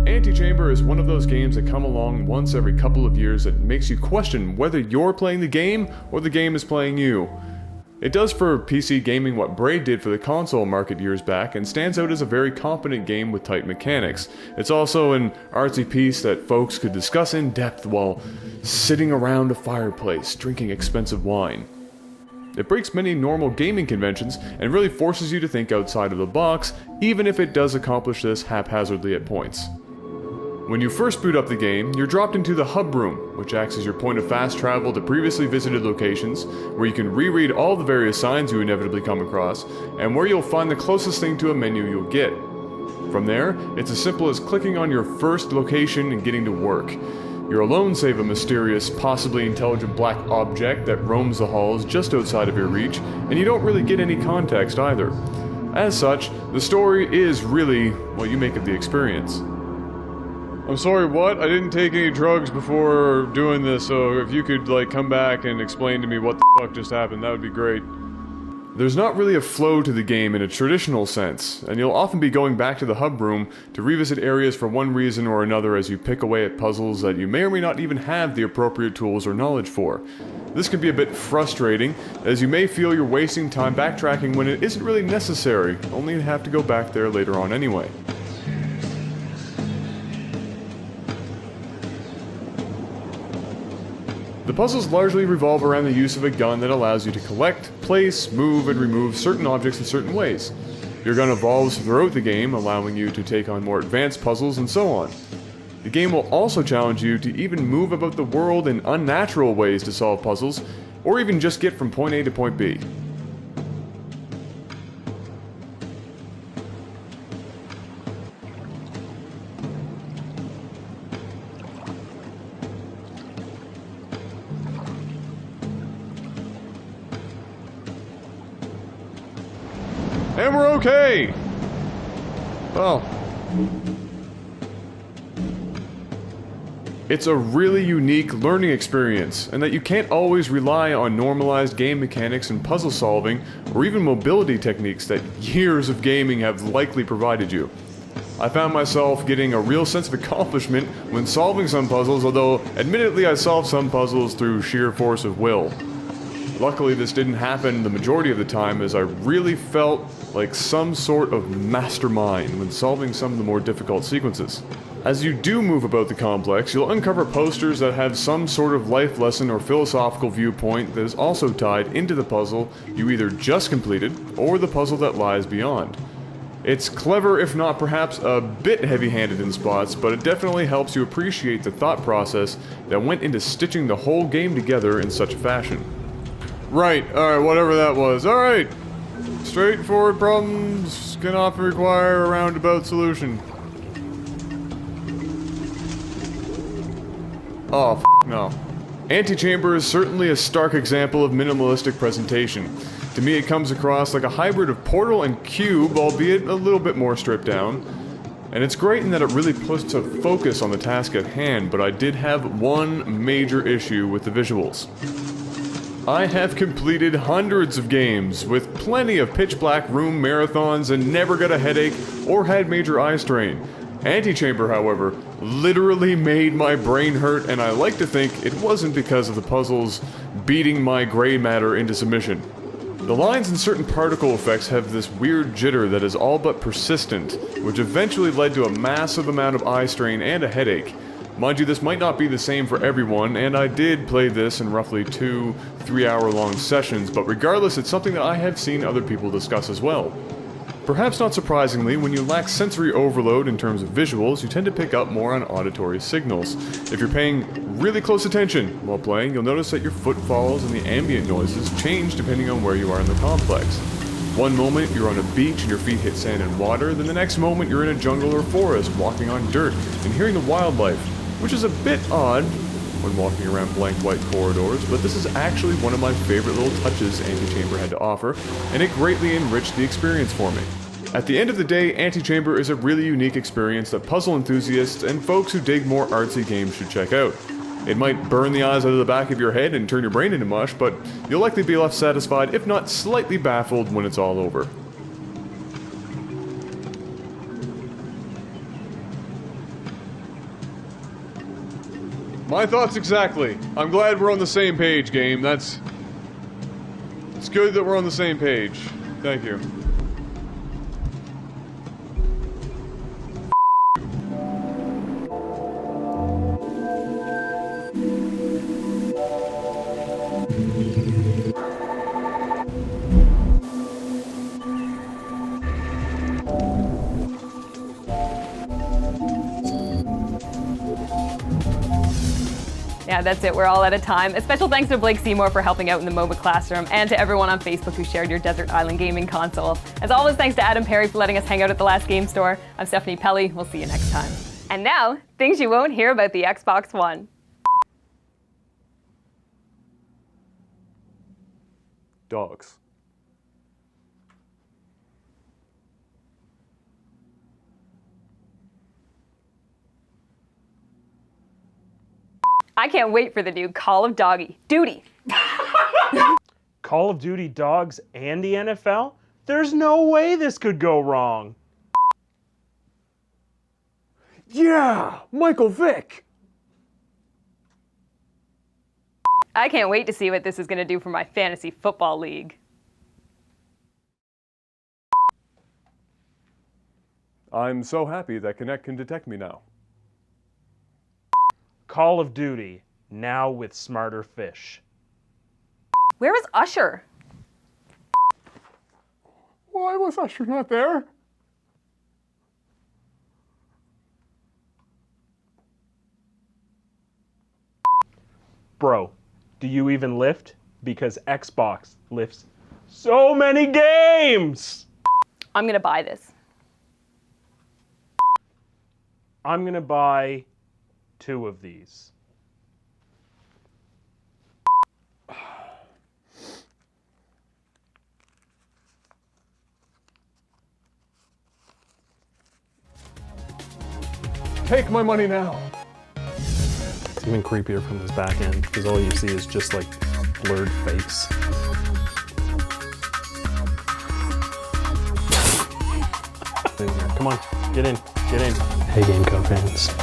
Antichamber is one of those games that come along once every couple of years that makes you question whether you're playing the game or the game is playing you. It does for PC gaming what Braid did for the console market years back and stands out as a very competent game with tight mechanics. It's also an artsy piece that folks could discuss in depth while sitting around a fireplace drinking expensive wine. It breaks many normal gaming conventions and really forces you to think outside of the box, even if it does accomplish this haphazardly at points. When you first boot up the game, you're dropped into the hub room, which acts as your point of fast travel to previously visited locations, where you can reread all the various signs you inevitably come across, and where you'll find the closest thing to a menu you'll get. From there, it's as simple as clicking on your first location and getting to work. You're alone save a mysterious, possibly intelligent black object that roams the halls just outside of your reach, and you don't really get any context either. As such, the story is really what you make of the experience. I'm sorry, what? I didn't take any drugs before doing this, so if you could, come back and explain to me what the fuck just happened, that would be great. There's not really a flow to the game in a traditional sense, and you'll often be going back to the hub room to revisit areas for one reason or another as you pick away at puzzles that you may or may not even have the appropriate tools or knowledge for. This can be a bit frustrating, as you may feel you're wasting time backtracking when it isn't really necessary, only to have to go back there later on anyway. The puzzles largely revolve around the use of a gun that allows you to collect, place, move, and remove certain objects in certain ways. Your gun evolves throughout the game, allowing you to take on more advanced puzzles and so on. The game will also challenge you to even move about the world in unnatural ways to solve puzzles, or even just get from point A to point B. And we're okay! Oh. It's a really unique learning experience, and that you can't always rely on normalized game mechanics and puzzle solving, or even mobility techniques that years of gaming have likely provided you. I found myself getting a real sense of accomplishment when solving some puzzles, although admittedly I solved some puzzles through sheer force of will. Luckily, this didn't happen the majority of the time, as I really felt like some sort of mastermind when solving some of the more difficult sequences. As you do move about the complex, you'll uncover posters that have some sort of life lesson or philosophical viewpoint that is also tied into the puzzle you either just completed, or the puzzle that lies beyond. It's clever, if not perhaps a bit heavy-handed in spots, but it definitely helps you appreciate the thought process that went into stitching the whole game together in such a fashion. Right, alright, whatever that was. Alright! Straightforward problems can often require a roundabout solution. Oh, no. Antichamber is certainly a stark example of minimalistic presentation. To me, it comes across like a hybrid of Portal and Cube, albeit a little bit more stripped down. And it's great in that it really puts a focus on the task at hand, but I did have one major issue with the visuals. I have completed hundreds of games, with plenty of pitch-black room marathons and never got a headache or had major eye strain. Antichamber, however, literally made my brain hurt, and I like to think it wasn't because of the puzzles beating my gray matter into submission. The lines and certain particle effects have this weird jitter that is all but persistent, which eventually led to a massive amount of eye strain and a headache. Mind you, this might not be the same for everyone, and I did play this in roughly 2 3-hour-long sessions, but regardless, it's something that I have seen other people discuss as well. Perhaps not surprisingly, when you lack sensory overload in terms of visuals, you tend to pick up more on auditory signals. If you're paying really close attention while playing, you'll notice that your footfalls and the ambient noises change depending on where you are in the complex. One moment you're on a beach and your feet hit sand and water, then the next moment you're in a jungle or forest walking on dirt and hearing the wildlife. which is a bit odd when walking around blank white corridors, but this is actually one of my favorite little touches Antichamber had to offer, and it greatly enriched the experience for me. At the end of the day, Antichamber is a really unique experience that puzzle enthusiasts and folks who dig more artsy games should check out. It might burn the eyes out of the back of your head and turn your brain into mush, but you'll likely be left satisfied, if not slightly baffled, when it's all over. My thoughts exactly. I'm glad we're on the same page, game. It's good that we're on the same page. Thank you. Yeah, that's it. We're all out of time. A special thanks to Blake Seymour for helping out in the MOBA classroom, and to everyone on Facebook who shared your Desert Island gaming console. As always, thanks to Adam Perry for letting us hang out at the last game store. I'm Stephanie Pelley. We'll see you next time. And now, things you won't hear about the Xbox One. Dogs. I can't wait for the new Call of Duty. Call of Duty dogs and the NFL? There's no way this could go wrong. Yeah! Michael Vick! I can't wait to see what this is going to do for my fantasy football league. I'm so happy that Kinect can detect me now. Call of Duty, now with smarter fish. Where is Usher? Why was Usher not there? Bro, do you even lift? Because Xbox lifts so many games! I'm going to buy this. I'm gonna buy 2 of these. Take my money now. It's even creepier from this back end because all you see is just like blurred face. Come on, get in, get in. Hey, Gameco fans.